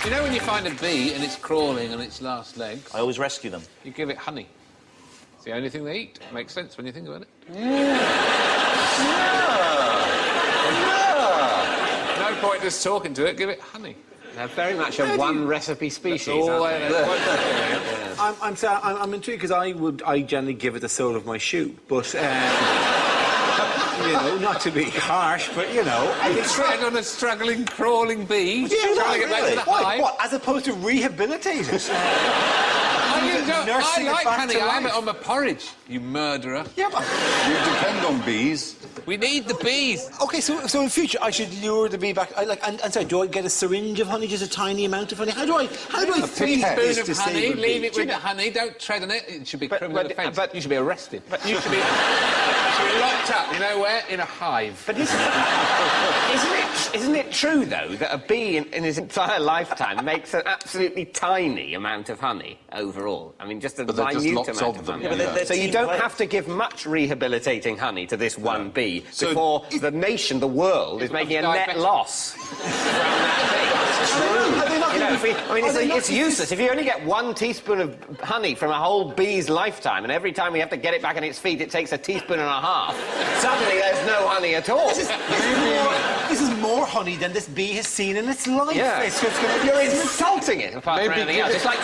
You know when you find a bee and it's crawling on its last legs? I always rescue them. You give it honey. It's the only thing they eat. Makes sense when you think about it. Yeah. No point just talking to it, give it honey. They're very much a one-recipe species, aren't they? I'm intrigued because I generally give it the sole of my shoe, but you know, not to be harsh, but you know, You tread on a struggling, crawling bee. Yeah, trying right, to get back really? to the hive. What? As opposed to rehabilitate it? I like honey. I have it life. on my porridge. You murderer. Yeah, but... You depend on bees. We need the bees. OK, so in future I should lure the bee back. And sorry, do I get a syringe of honey, just a tiny amount of honey? How do I feed this Spoon to of save honey. a Leave bee? it with the honey. Don't tread on it. It should be criminal offence. But you should be arrested. But you should be locked up. You know where? In a hive. But isn't it true, though, that a bee in his entire lifetime makes an absolutely tiny amount of honey overall? I mean, just a minute amount of honey. Yeah, but so you don't have to give much rehabilitating honey to this one bee before the nation, the world, is making a net loss from that bee. You know, it's useless. If you only get 1 teaspoon of honey from a whole bee's lifetime, and every time we have to get it back on its feet, it takes a teaspoon and a half, suddenly there's no honey at all. This is more honey than this bee has seen in its life. Yeah. You're insulting it, apart from anything else. It's like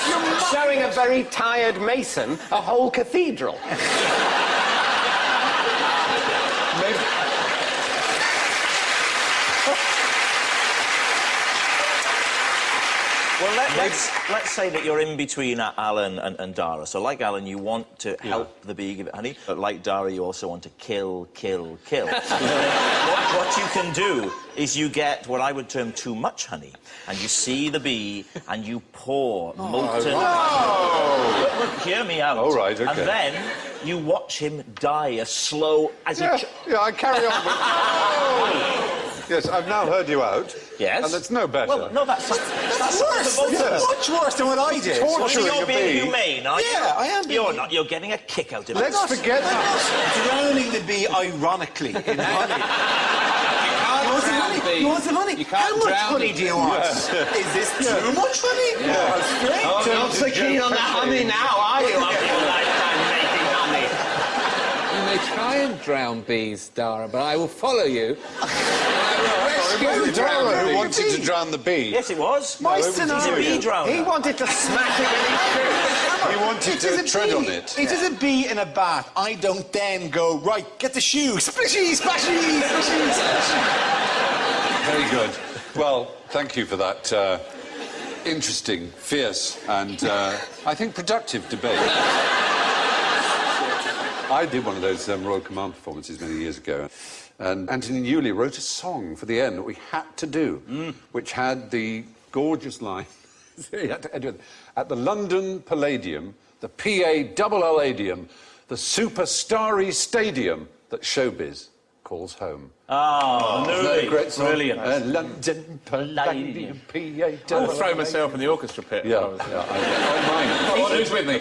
showing a very tired mason a whole cathedral. Well, let's say that you're in between Alan and Dara. So, like Alan, you want to help the bee give it honey. But like Dara, you also want to kill. What you can do is you get what I would term too much honey, and you see the bee and you pour molten... Look, hear me out. All right, OK. And then you watch him die a slow... Yeah, I carry on with... Yes, I've now heard you out. Yes. And it's no better. Well, no, that's worse. That's much worse than what I did. Torturing you're a being bee. humane, are you? Yeah, I am being... You're not. You're getting a kick out of it. Let's forget that. Drowning the bee ironically in honey. You want some honey? How much honey do you want? Is this too much honey? Yeah. Oh, not so keen on that honey now, are you, after your lifetime making honey? You may try and drown bees, Dara, but I will follow you. It was Dara who wanted to drown the bee. Yes, it was. My He's a scenario. bee drowner. He wanted to smash it with his shoe. He wanted to tread on it. If there's a bee in a bath, I don't then go, right, get the shoe, splishy, splashy, splishy, splashy. Very good. Well, thank you for that interesting, fierce and, I think, productive debate. I did one of those Royal Command performances many years ago, and Anthony Newley wrote a song for the end that we had to do, which had the gorgeous line, at the London Palladium, the P-A-double-L-adium, the super starry stadium that showbiz calls home. Oh, Newley. Great song. Brilliant. London Palladium, I'll throw myself in the orchestra pit. Yeah, I Come on, who's with me?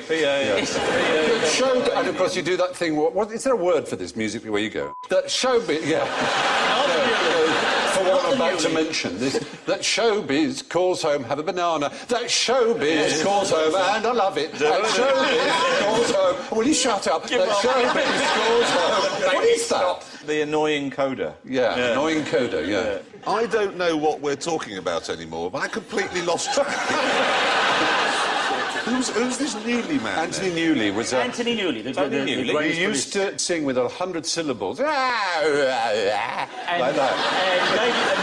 Show, and of course you do that thing. What is there a word for this musically where you go? That showbiz, for what I'm about to mention, that showbiz calls home, have a banana. That showbiz calls home, and I love it. That showbiz calls home. Will you shut up? That showbiz calls home. What is that? The annoying coda. Yeah, annoying coda. Yeah. I don't know what we're talking about anymore, but I completely lost track. Who's this Newley man? Anthony Newley was Anthony Newley. He used to sing with 100 syllables. Like that. And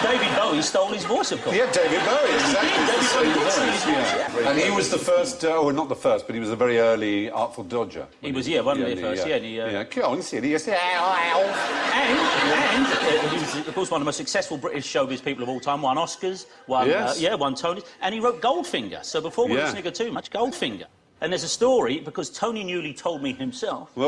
David Bowie stole his voice, of course. Yeah, David Bowie, exactly. And he was the first, well, not the first, but he was a very early Artful Dodger. He was, one of the first, Yeah, come on, silly. Yes. And he was, of course, one of the most successful British showbiz people of all time. Won Oscars, won Tonys, and he wrote Goldfinger. So before we snigger too much, Goldfinger. And there's a story, because Tony Newley told me himself... You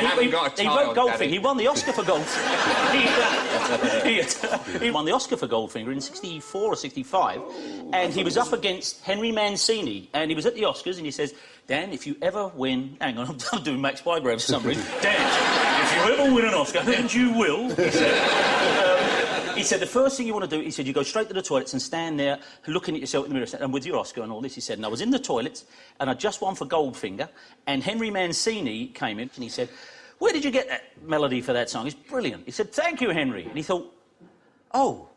haven't got a he child, wrote Goldfinger. Daddy. He won the Oscar for Goldfinger. he won the Oscar for Goldfinger in 64 or 65, and he was up against Henry Mancini, and he was at the Oscars, and he says, Dan, if you ever win... Hang on, I'm doing Max Bygrave for some reason. Dan, if you ever win an Oscar, and you will, he said... He said the first thing you want to do, he said, you go straight to the toilets and stand there looking at yourself in the mirror and with your Oscar and all this. He said, and I was in the toilets and I just won for Goldfinger and Henry Mancini came in and he said, where did you get that melody for that song? It's brilliant. He said, thank you, Henry. And he thought, oh,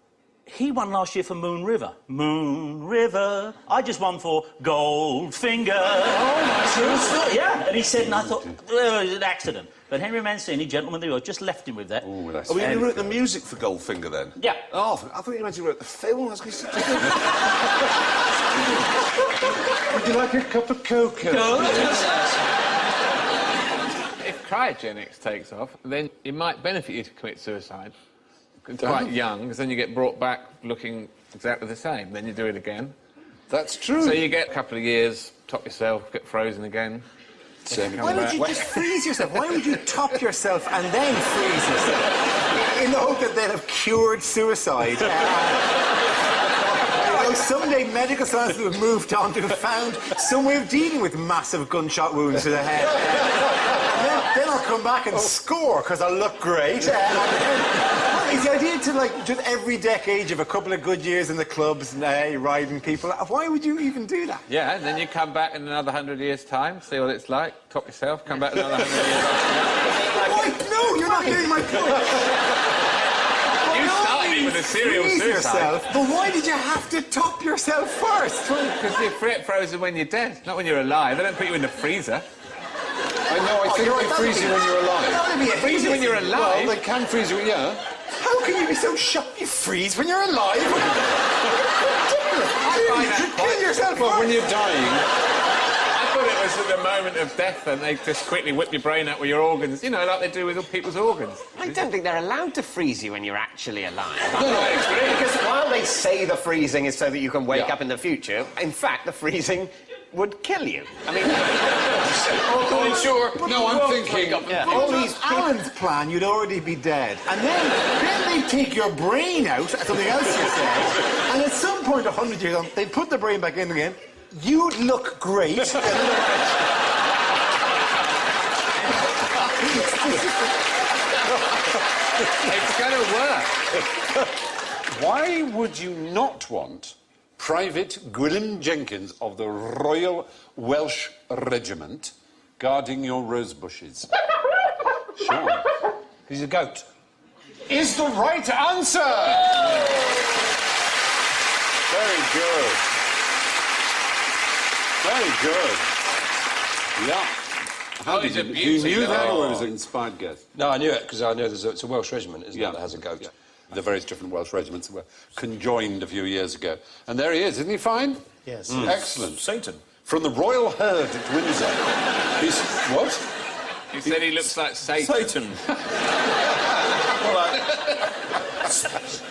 he won last year for Moon River. Moon River. I just won for Goldfinger. Oh, my God. Yeah. And he said, and I thought, well, it was an accident. But Henry Mancini, gentleman of the earth, just left him with that. Ooh, that's Oh, you wrote the music for Goldfinger then? Yeah. Oh, I thought you meant you wrote the film. I was going to say... Would you like a cup of cocoa? If cryogenics takes off, then it might benefit you to commit suicide. Quite young, because then you get brought back looking exactly the same. Then you do it again. That's true. So you get a couple of years, top yourself, get frozen again. Why don't you just freeze yourself? Why would you top yourself and then freeze yourself? In the hope that they'll have cured suicide. Someday medical science will have moved on to have found some way of dealing with massive gunshot wounds to the head. Then I'll come back and score, because I'll look great. It's the idea to, like, just every decade of a couple of good years in the clubs, riding people. Why would you even do that? Yeah, and then you come back in another 100 years' time, see what it's like, top yourself, come back in another 100 years' time. Why? No, you're not getting my point. You started it with a serial Freeze suicide. yourself, but why did you have to top yourself first? Because you're frozen when you're dead, not when you're alive. They don't put you in the freezer. I know, I think they freeze you when you're alive. Freeze you when you're alive? Well, they can freeze you, yeah. How can you be so shocked? You freeze when you're alive? You kill yourself. Well, when you're dying... I thought it was at the moment of death and they just quickly whip your brain out with your organs, you know, like they do with all people's organs. I don't think they're allowed to freeze you when you're actually alive. No, I agree. Because while they say the freezing is so that you can wake up in the future, in fact, the freezing would kill you. I mean... sure. No, I'm thinking... All these Alan's plan, you'd already be dead. And then they take your brain out, something else you said, and at some point, 100 years on, they put the brain back in again. You'd look great. It's going to work. Why would you not want Private Gwilym Jenkins of the Royal Welsh Regiment guarding your rose bushes? Sean. He's a goat. Is the right answer! Very good. Very good. Yeah. How did you knew that, or was it an inspired guess? No, I knew it because I know it's a Welsh regiment, isn't it, that has a goat. Yeah. The various different Welsh regiments that were conjoined a few years ago. And there he is, isn't he fine? Yes. Excellent. Satan. From the Royal Herd at Windsor. He's... What? You said he looks like Satan. Satan.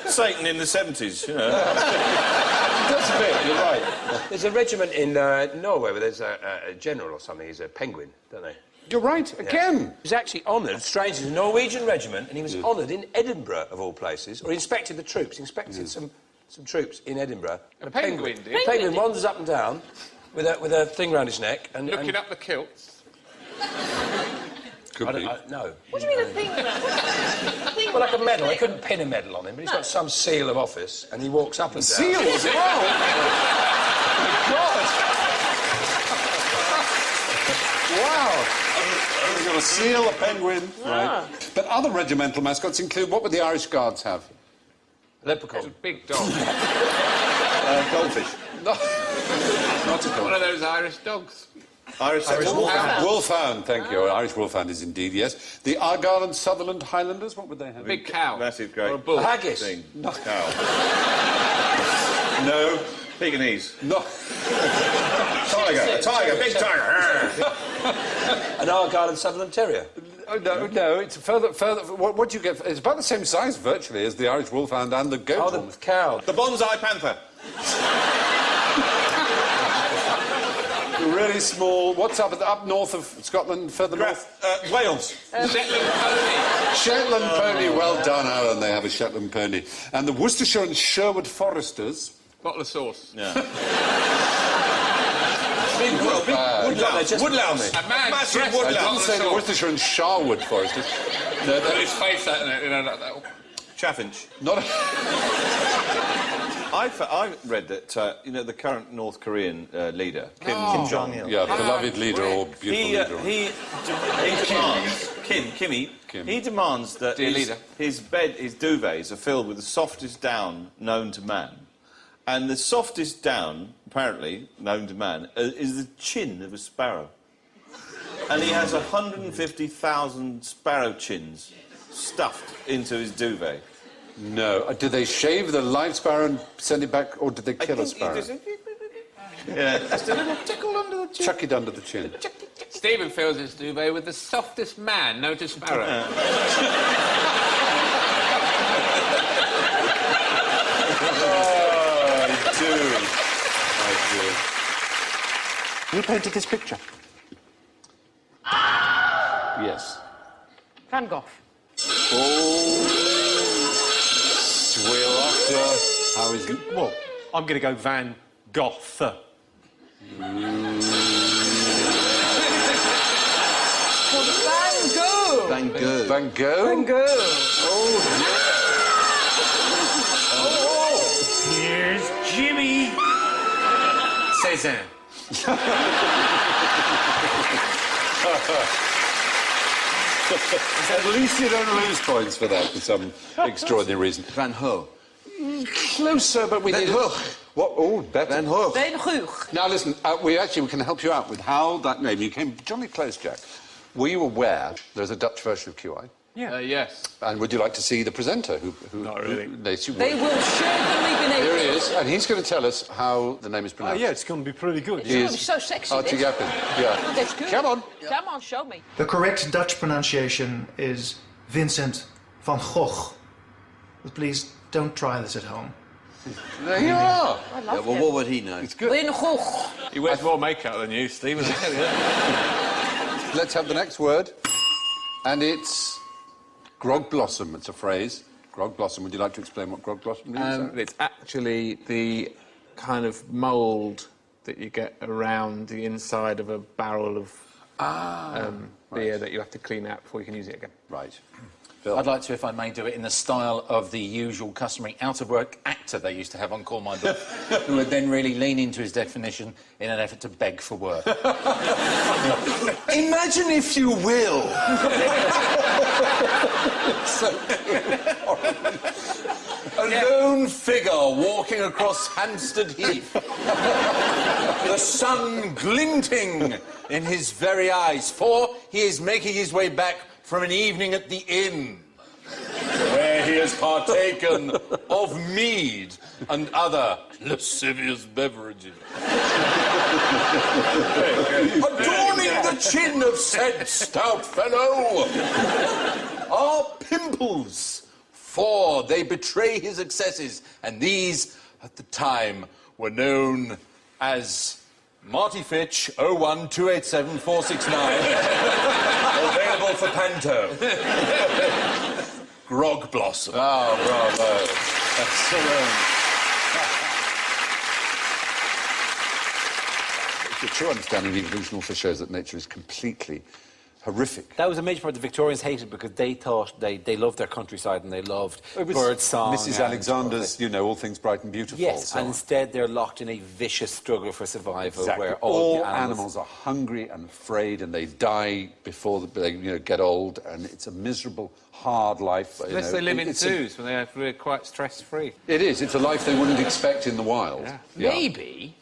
Satan in the 70s, you know. That's a bit, you're right. There's a regiment in Norway where there's a general or something. He's a penguin, don't they? You're right, again. He was actually honoured, strangely, in a Norwegian regiment, and he was honoured in Edinburgh, of all places, or he inspected the troops. He inspected some troops in Edinburgh. A penguin, did? The penguin wanders up and down with a thing round his neck and... Looking up the kilts. Could be. No. What do you mean a thing? Well, like a medal. They couldn't pin a medal on him, but he's got some seal of office, and he walks up and down. Seal as well? God! Wow! We've got a seal, a penguin. Right. But other regimental mascots include... What would the Irish Guards have? Leprechaun. Big dog. Goldfish. No. Not at all. One of those Irish dogs. Irish Wolfhound. Wolfhound, thank you. Irish Wolfhound is indeed, yes. The Argyll and Sutherland Highlanders, what would they have? Big cow. Massive, great. Or a bull. A haggis. Thing. No. Cow. No. Pekingese. No. Tiger. A tiger. Big tiger. An Argyll and Sutherland Terrier. Oh, no, it's further... What do you get? It's about the same size, virtually, as the Irish Wolfhound and the goat. Oh, the cow. The bonsai panther. Really small. What's up north of Scotland, further north? Wales. Shetland pony. Shetland pony. Well done, Alan. They have a Shetland pony. And the Worcestershire and Sherwood Foresters. Bottle of sauce. Yeah. Woodlouse. A man Massive dressed woodlouse. as I didn't bottle of say the sauce. Worcestershire and Sherwood Foresters. With his face out in it, you know, like that. Chaffinch. Not. I read that, you know, the current North Korean leader, Kim Jong-il. Yeah, beloved leader or beautiful leader. He demands... Kimmy. He demands that his duvets are filled with the softest down known to man. And the softest down, apparently, known to man, is the chin of a sparrow. And he has 150,000 sparrow chins stuffed into his duvet. No. Did they shave the live sparrow and send it back, or did they kill a sparrow? Yeah, just a little tickle under the chin. Chuck it under the chin. Stephen fills his duvet with the softest man known to sparrow. I do. Who painted this picture? Yes. Van Gogh. How is it? Well, I'm going to go Van Gogh. Van Gogh. Van Gogh. Van Gogh? Van Gogh. Here's Jimmy. Cézanne. At least you don't lose points for that for some extraordinary reason. Van Gogh. Closer, but we need... Gogh. What? Oh, better. Van Gogh. Van Gogh. Now, listen, we can help you out with how that name... You came jolly close, Jack. Were you aware there's a Dutch version of QI? Yes. And would you like to see the presenter who Not really. They They will certainly be Here he able. is, and he's going to tell us how the name is Oh, pronounced. yeah, it's going to be pretty good. It's going to be so sexy. Archie this. Gappin. Yeah. Oh, that's good. Come on. Come on, show me. The correct Dutch pronunciation is Vincent van Gogh. But please don't try this at home. There you are. I love him. What would he know? It's good. Van Gogh. He wears more makeup than you, Stephen. Let's have the next word. And it's grog blossom. It's a phrase. Grog blossom. Would you like to explain what grog blossom means? It's actually the kind of mould that you get around the inside of a barrel of beer that you have to clean out before you can use it again. Right. I'd like to, if I may, do it in the style of the usual customary out-of-work actor they used to have on Call My Bluff, who would then really lean into his definition in an effort to beg for work. Imagine, if you will, a lone figure walking across Hampstead Heath, the sun glinting in his very eyes, for he is making his way back from an evening at the inn, where he has partaken of mead and other lascivious beverages. Adorning the chin of said stout fellow are pimples, for they betray his excesses, and these, at the time, were known as Marty Fitch, 01287 available for Panto. Grog Blossom. Oh, bravo. Excellent. The true understanding of evolution also shows that nature is completely horrific. That was a major part the Victorians hated because they thought they loved their countryside and they loved bird song. Mrs. and- Alexander's, you know, all things bright and beautiful. Yes, so and on. instead they're locked in a vicious struggle for survival Exactly. where all the animals are hungry and afraid, and they die before they get old, and it's a miserable, hard life. Unless they live in it's zoos, when they're quite stress-free. It is. It's a life they wouldn't expect in the wild. Yeah. Yeah. Maybe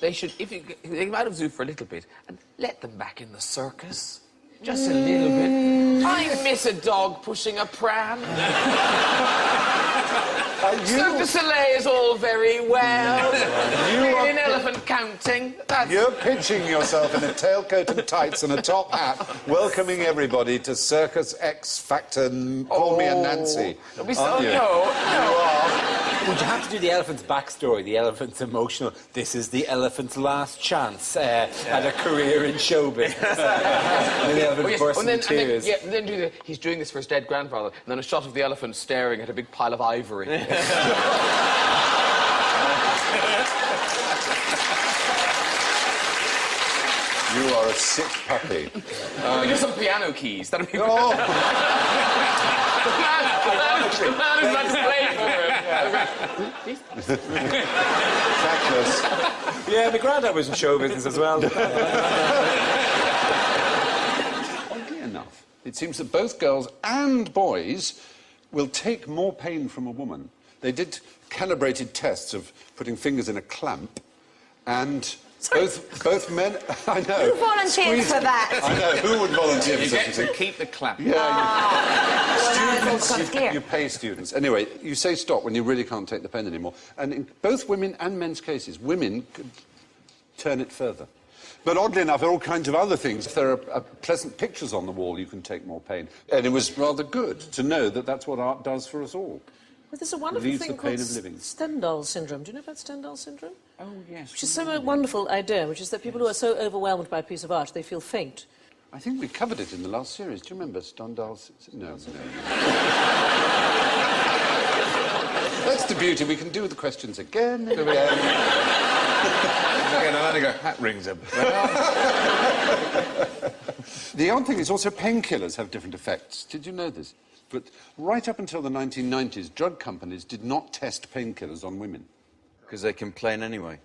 they should, if you take them out of the zoo for a little bit and let them back in the circus. Just a little bit. I miss a dog pushing a pram. Cirque du Soleil is all very well. An elephant counting. You're pitching yourself in a tailcoat and tights and a top hat, welcoming everybody to Circus X Factor. Call me a Nancy. Don't be Aren't so, you? no. Would you have to do the elephant's backstory, the elephant's emotional? This is the elephant's last chance at a career in show business. And the elephant bursts into tears. And then do he's doing this for his dead grandfather, and then a shot of the elephant staring at a big pile of ivory. You are a sick puppy. Just some piano keys. That'd be... Oh, The man is like to play for him. fabulous. Yeah, my granddad was in show business as well. Oddly enough, it seems that both girls and boys will take more pain from a woman. They did calibrated tests of putting fingers in a clamp, and both men... I know. Who volunteered for that? I know. Who would volunteer for You such get a to thing? keep the clap. Students, you pay students. Anyway, you say stop when you really can't take the pen anymore. And in both women and men's cases, women could turn it further. But oddly enough, there are all kinds of other things. If there are pleasant pictures on the wall, you can take more pain. And it was rather good to know that that's what art does for us all. Well, there's a wonderful Relieves thing the pain called of living. Stendhal syndrome. Do you know about Stendhal syndrome? Oh, yes. Which is so a wonderful idea, which is that people who are so overwhelmed by a piece of art, they feel faint. I think we covered it in the last series. Do you remember Stendhal's? No. That's the beauty. We can do the questions again. Again, I'll only go, that rings a bell. The odd thing is also painkillers have different effects. Did you know this? But right up until the 1990s, drug companies did not test painkillers on women. Because they complain anyway.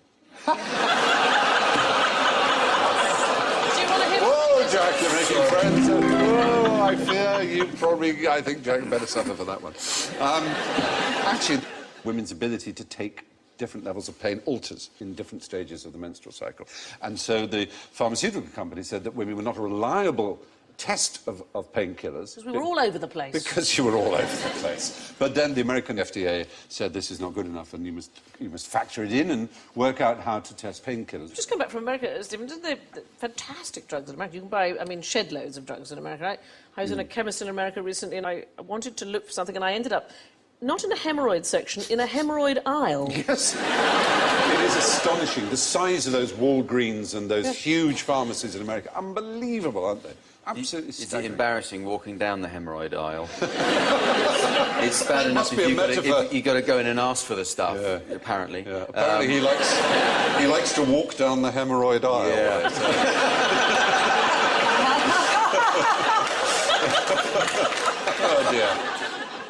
Whoa, Jack, you're making friends. Oh, I fear you probably... I think Jack better suffer for that one. Actually, women's ability to take different levels of pain alters in different stages of the menstrual cycle. And so the pharmaceutical company said that women were not a reliable test of painkillers. Because we were all over the place. Because you were all over the place. But then the American FDA said this is not good enough and you must factor it in and work out how to test painkillers. Just come back from America, Stephen, isn't there fantastic drugs in America? You can buy, shed loads of drugs in America, right? I was in a chemist in America recently and I wanted to look for something and I ended up not in a hemorrhoid section, in a hemorrhoid aisle. Yes. It is astonishing. The size of those Walgreens and those huge pharmacies in America. Unbelievable, aren't they? Absolutely It's staggering. embarrassing walking down the hemorrhoid aisle. It's bad It enough must be a metaphor. if you got to go in and ask for the stuff, apparently. Yeah, apparently he likes to walk down the hemorrhoid aisle. Yeah. Oh, dear.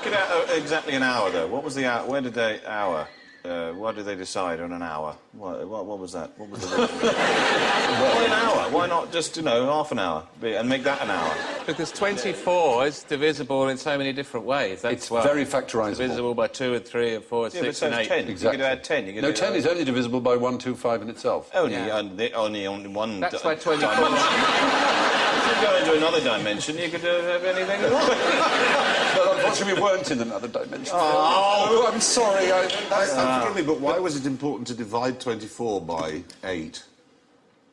Get out exactly an hour, though. What was the hour? Where did they... hour? Why did they decide on an hour? What was that? What was the reason? Why an hour? Why not just, half an hour and make that an hour? Because 24 is divisible in so many different ways. It's very factorisable. Divisible by 2 and 3 and 4 and 6 and 8. 10. Exactly. You could add 10. No, 10 is only divisible by 1, 2, 5 in itself. Only one... That's why 24... If you go into another dimension, you could have anything you want. But unfortunately, we weren't in another dimension. Oh, I'm sorry. Forgive me, but why was it important to divide 24 by 8?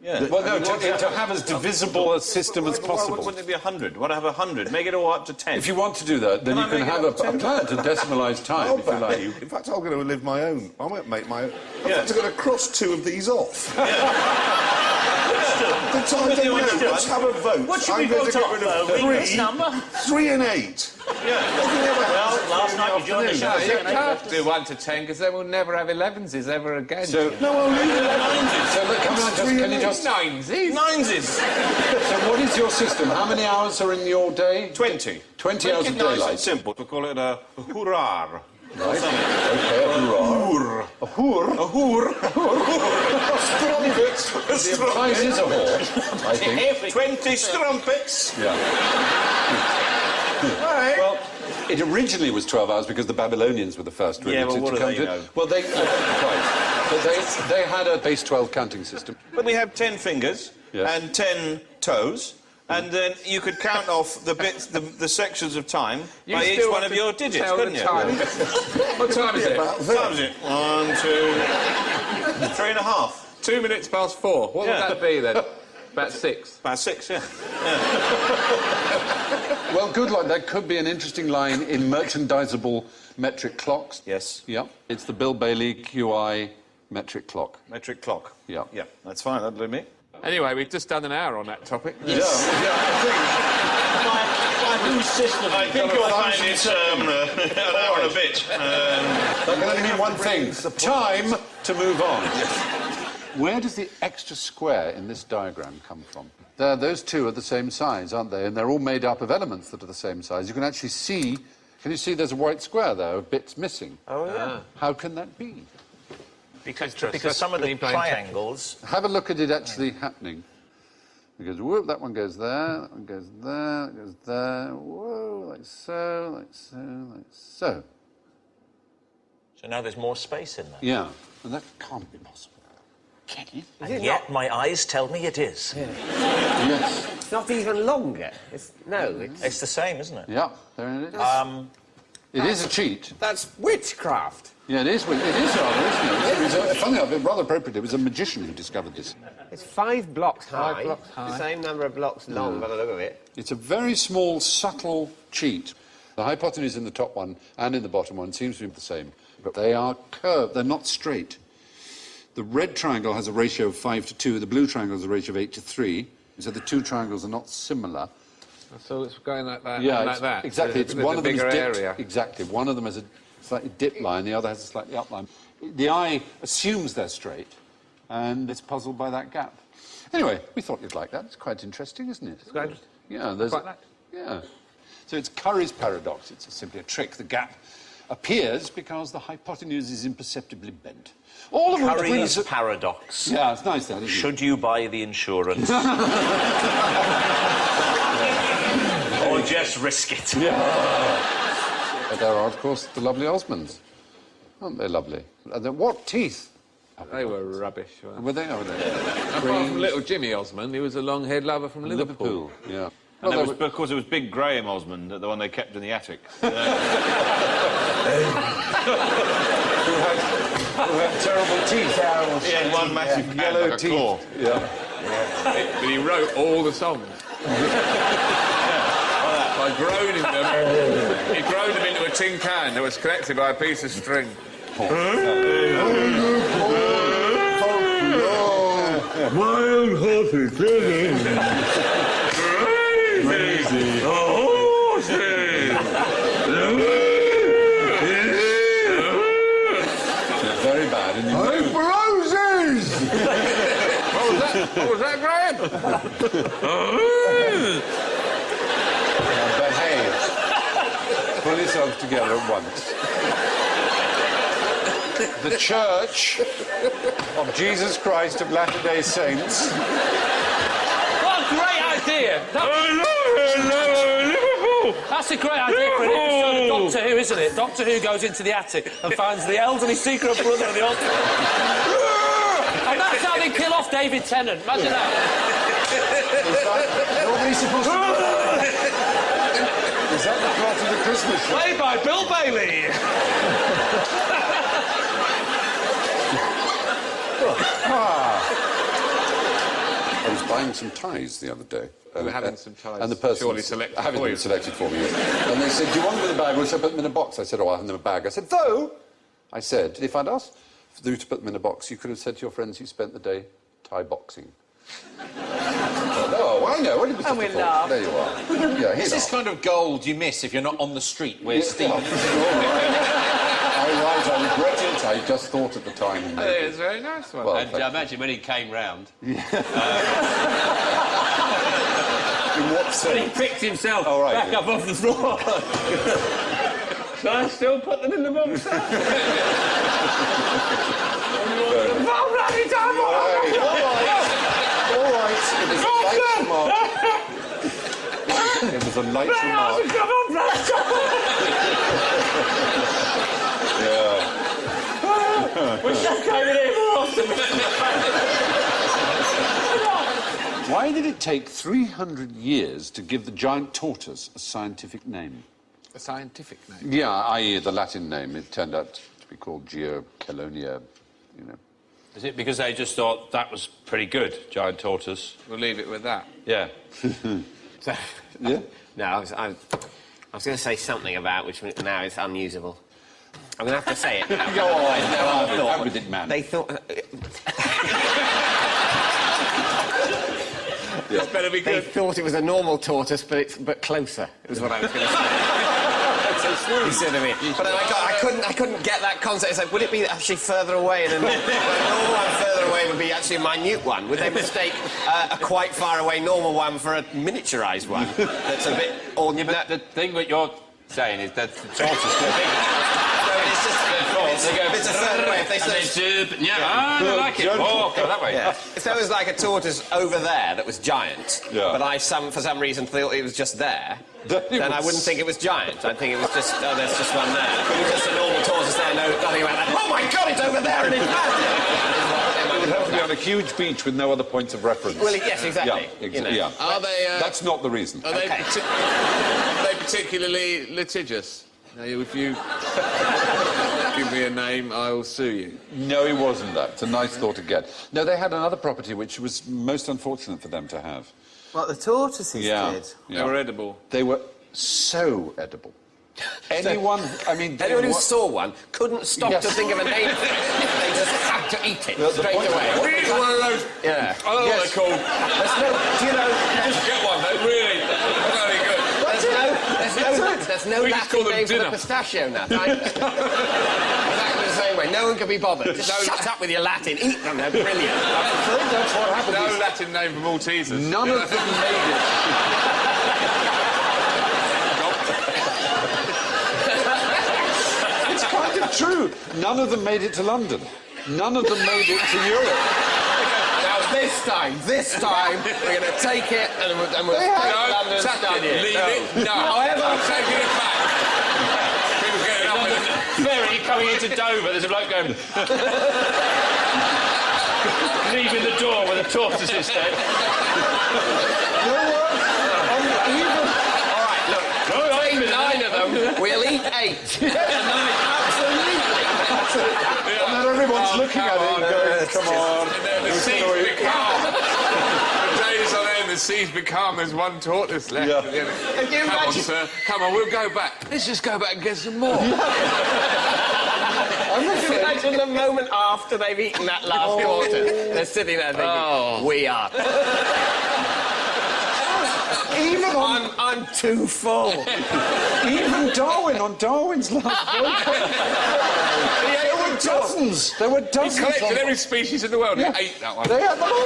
Yeah. Well, no, to have as divisible a system as possible. Why wouldn't it be 100? Why not have 100? Make it all up to 10. If you want to do that, then you can have a plan to decimalise time, if you like. In fact, I'm going to live my own. I might make my own. In Yeah. fact, I'm going to cross 2 of these off. The time What do you want to do? let's have a vote. What should we I'm going vote to get off, rid of though? Read this number. 3 and 8. Well, last night you joined the show. No, you can't do 1 to 10 because then we'll never have 11s ever again. So, No, I'll leave it at 9s. so look, can you just... 9s? 9s. So what is your system? How many hours are in your day? 20. 20 hours Make of it nice and daylight. simple. We'll call it a hurrar. Right. Okay, a hoor. A hoor? A hoor. Strumpets. The prize is a whore, I think. 20 strumpets. Yeah. Well, it originally was 12 hours because the Babylonians were the first really Yeah, well, to what do come they to know? it. Well, but they had a base 12 counting system. But we have 10 fingers Yes. and 10 toes. And then you could count off the bits, the sections of time by each one of your digits, couldn't you? What time is it? What time is it? 1, 2, 3.5. 2 minutes past 4. What Yeah. would that be then? About 6. About 6, yeah. Well, good luck. That could be an interesting line in merchandisable metric clocks. Yes. Yeah. It's the Bill Bailey QI metric clock. Metric clock. Yeah. Yeah, that's fine, that'll do me. Anyway, we've just done an hour on that topic. Yeah, By whose system? I think you'll find it's an hour and a bit. That can only mean one thing. Time to move on. Where does the extra square in this diagram come from? Those two are the same size, aren't they? And they're all made up of elements that are the same size. You can actually see... Can you see there's a white square there of bits missing? Oh, yeah. How can that be? Because some of the triangles... Have a look at it actually happening. It goes, whoop, that one goes there, that one goes there, that goes there, whoa, like so, like so, like so. So now there's more space in there. Yeah, and that can't be possible. Can it? And yet my eyes tell me it is. Yeah. Yes. It's not even longer. It's the same, isn't it? Yeah, there it is. It is a cheat. That's witchcraft. Yeah, it is. It is rather, isn't it? It was funny enough, rather appropriate. It was a magician who discovered this. It's 5 blocks high. 5 blocks high. The same number of blocks long, by the look of it. It's a very small, subtle cheat. The hypotenuse in the top one and in the bottom one seems to be the same, but they are curved. They're not straight. The red triangle has a ratio of 5 to 2. The blue triangle has a ratio of 8 to 3. So the two triangles are not similar. So it's going like that, Yeah, and like that. Exactly. It's one a of them is bigger dipped. area. Exactly. One of them has a slightly dipped line. The other has a slightly up line. The eye assumes they're straight, and it's puzzled by that gap. Anyway, we thought you'd like that. It's quite interesting, isn't it? It's quite interesting. Yeah, there's... Quite that. Yeah. So it's Curry's paradox. It's simply a trick. The gap appears because the hypotenuse is imperceptibly bent. All of Curry's paradox. Yeah, it's nice, that, isn't it? Should you buy the insurance? Or just risk it? Yeah. But there are, of course, the lovely Osmonds. Aren't they lovely? What teeth? They were rubbish. Were they? Oh, were they? Apart from little Jimmy Osmond, he was a long-haired lover from Liverpool. Yeah. And it was because it was Big Graham Osmond, the one they kept in the attic. Who had terrible teeth. He had one massive yellow like teeth. Claw. Yeah. But he wrote all the songs. By groaning them. He groaned them into a tin can that was connected by a piece of string. Wild-hearted Crazy horses! Very bad. Roses! What was that, Graham? Behave. Pull yourselves together at once. The Church of Jesus Christ of Latter-day Saints. What a great idea! That's a great idea for an episode of Doctor Who, isn't it? Doctor Who goes into the attic and finds the elderly secret brother of the altar. And that's how they kill off David Tennant. Imagine that. Nobody's supposed to know that. Is that the plot of the Christmas show? Played by Bill Bailey. I was buying some ties the other day. We were having some ties and the person surely selected having for them you. selected for me. And they said, "Do you want them in a bag or should I put them in a box?" I said, "Oh, I'll have them in a bag." I said, "Though," I said, "if I'd asked you to put them in a box, you could have said to your friends you spent the day tie boxing." Oh, I know. What did we And we laugh. There you are. Yeah, This is kind of gold you miss if you're not on the street where Steve... I regret it. I just thought at the time. It's a very nice one. Well, And I imagine when he came round... in what sense? He picked himself Oh, right, back yeah. up off the floor. Shall I still put them in the box? All right. It was a light remark. Yeah. Wish I came in here more often. Why did it take 300 years to give the giant tortoise a scientific name? A scientific name? Yeah, i.e. the Latin name. It turned out to be called Geochelonia, you know. Is it because they just thought that was pretty good, giant tortoise? We'll leave it with that. Yeah. So, Yeah? no, I was going to say something about which now is unusable. I'm going to have to say it now. Go on. Have with it, man. They thought... It's better be They good. thought it was a normal tortoise, but closer, is what I was going to say. You see what I mean? But then I couldn't get that concept. It's like, would it be actually further away? And then a normal one further away would be actually a minute one. Would they mistake a quite far away normal one for a miniaturised one? That's a bit... Yeah, but the thing that you're saying is that the tortoise is too big. It's just it's a further way. If they say, I like it. Oh, go that way. yeah. If there was like a tortoise over there that was giant, but for some reason thought it was just there, then I wouldn't think it was giant. I'd think it was just, oh, there's just one there. It was just a normal tortoise there, nothing about that. Oh my God, it's over there and it's massive! It would have to be on a huge beach with no other points of reference. Well, yes, exactly. Yeah. Are they... That's not the reason. Are they, are they particularly litigious? Now, if you give me a name, I will sue you. No, it wasn't that. It's a nice thought again. No, they had another property which was most unfortunate for them to have. What, the tortoises did? Yeah. They were edible. They were so edible. Anyone, I mean... Anyone who saw one couldn't stop to think of a name for it. They just had to eat it straight away. Really one of those... Yeah. I don't know what they're called. There's no... Do you know... Just get one, they're really very good. There's no We just call Latin them name for the dinner. pistachio nut. Exactly the same way. No one can be bothered. Just shut up with your Latin. Eat them. They're brilliant. That's what happened. No Latin name for Maltesers. None of them made it. It's kind of true. None of them made it to London. None of them made it to Europe. Now this time, we're going to take it and we'll take London and study it. Leave it. No. However, I'm taking it back. People getting up with it. Ferry coming into Dover, there's a bloke going... leaving the door where the tortoise is dead. all right, look, take 9 of them, we'll eat 8. Absolutely. And then everyone's looking at it and going, come on. And then the seas become... The days on end, the seas become, there's one tortoise left. Yeah. At the end. Come on, sir. Come on, we'll go back. Let's just go back and get some more. Imagine the moment after they've eaten that last tortoise. They're sitting there thinking, we are. I'm too full. Even Darwin, on Darwin's last book. There were dozens. There were dozens. He collected every species in the world and ate that one. They had them all.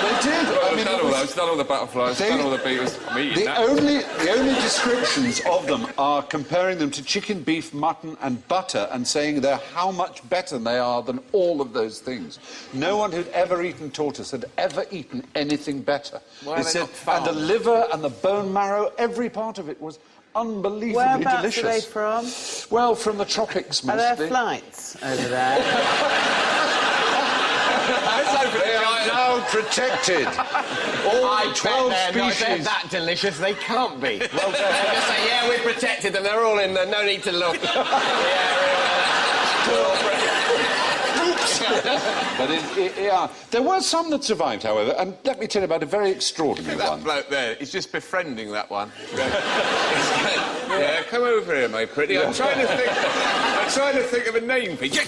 They did. Well, done all those, done all the butterflies, done all the beetles. I'm eating that. The only descriptions of them are comparing them to chicken, beef, mutton and butter and saying they're how much better they are than all of those things. No one who'd ever eaten tortoise had ever eaten anything better. Why are they not farmed? And the liver and the bone marrow, every part of it was unbelievably Whereabouts delicious. are they from? Well, from the tropics mostly. Are there flights over there? They are now protected. All 12 species. They're that delicious, they can't be. Well, they just say, yeah, we've protected them, they're all in there, no need to look. But there were some that survived, however, and let me tell you about a very extraordinary That one. bloke there, he's just befriending that one. Yeah, come over here, my pretty. I'm trying to think of a name for you.